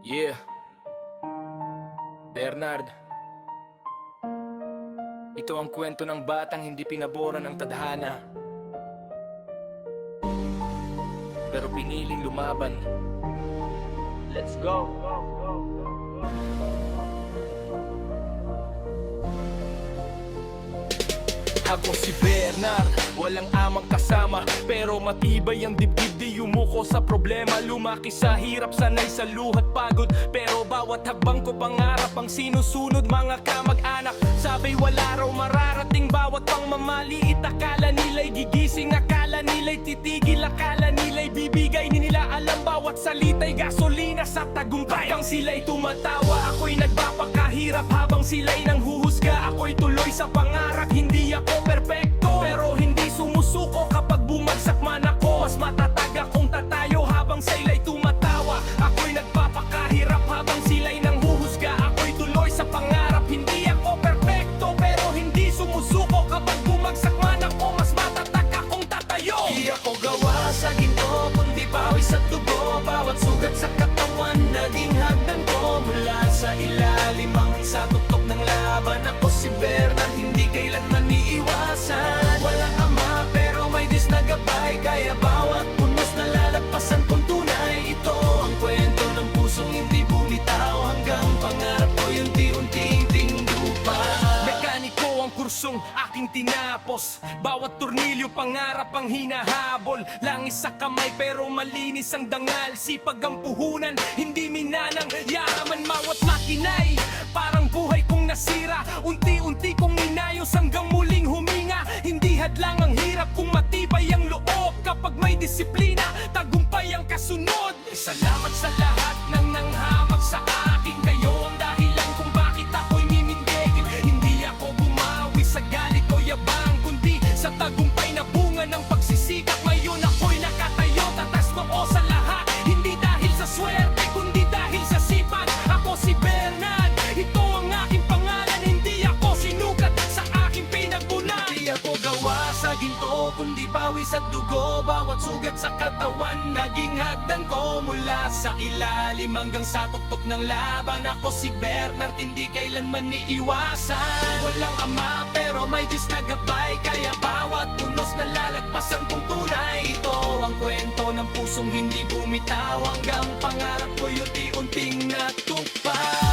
Yeah, Bernard. Ito ang kwento ng batang hindi pinaboran ng tadhana, pero piniling lumaban. Let's go! Ako si Bernard, walang amang kasama, pero matibay ang dibdib, di yumuko sa problema. Lumaki sa hirap, sanay sa luhat pagod, pero bawat hakbang ko pangarap ang sinusunod. Mga kamag-anak, sabay wala raw mararating. Bawat pang mamaliit, akala nila'y gigising, akala nila'y titigil, akala nila'y bibigay. Ni nila alam bawat salita'y gasolina sa tagumpay. Habang sila'y tumatawa, ako'y nagpapakahirap. Habang sila'y nanghuhusga, ako'y tuloy sa pangarap. Hindi ako perpekto, pero hindi sumusuko. Kapag bumagsak man ako, mas matatag akong tatayo. Habang sila'y tumatawa, ako'y nagpapakahirap. Habang sila'y nanghuhusga, ako'y tuloy sa pangarap. Hindi ako perpekto, pero hindi sumusuko. Kapag bumagsak man ako, mas matatag akong tatayo. Di ako gawa sa ginto, kundi pawis at dugo. Bawat sugat sa katawan, naging hagdan ko. Mula sa ilalim hanggang sa tuktok ng laban, ako si Bernard, hindi kailanman iiwasan. Walang ama, pero may Diyos na gabay. Kaya bawat punos na lalagpasan kong tunay. Ito ang kwento ng pusong hindi bumitaw, hanggang pangarap ko unti-unting tinggupa. Mekaniko ang kursong aking tinapos, bawat turnilyo pangarap ang hinahabol. Langis sa kamay pero malinis ang dangal. Sipag ang puhunan, hindi minanang yaman. Mawat makinay, parang buhay kong nasira. Unti-unti kong inayos hanggang muling huminga. Hindi hadlang ang hirap kung matibay ang loob. Kapag may disiplina, tagumpay ang kasunod. Salamat sa lahat ng nanghamak sa akin. Kayo ang dahilan kung bakit ako'y mimindig. Hindi ako bumawi sa galit o yabang, kundi sa tagumpay na bunga ng pagsisikap. Ngayon ako'y nakatayo, tatas noo sa lahat. Hindi dahil sa swerte, kundi dahil sa sipag. Ako si Bernard, ito ang aking pangalan. Hindi ako sinukat sa aking pinagmulan. Hindi ako gawa sa ginto, kundi pawis at dugo. Bawat sugat sa katawan, naging hagdan ko. Mula sa ilalim hanggang sa tuktok ng laban, ako si Bernard, hindi kailanman iiwasan. Walang ama, pero may Diyos na gabay. Kaya bawat punos na lalagpasan kong tunay. Ito ang kwento ng pusong hindi bumitaw, hanggang pangarap ko'y unti-unting natupad.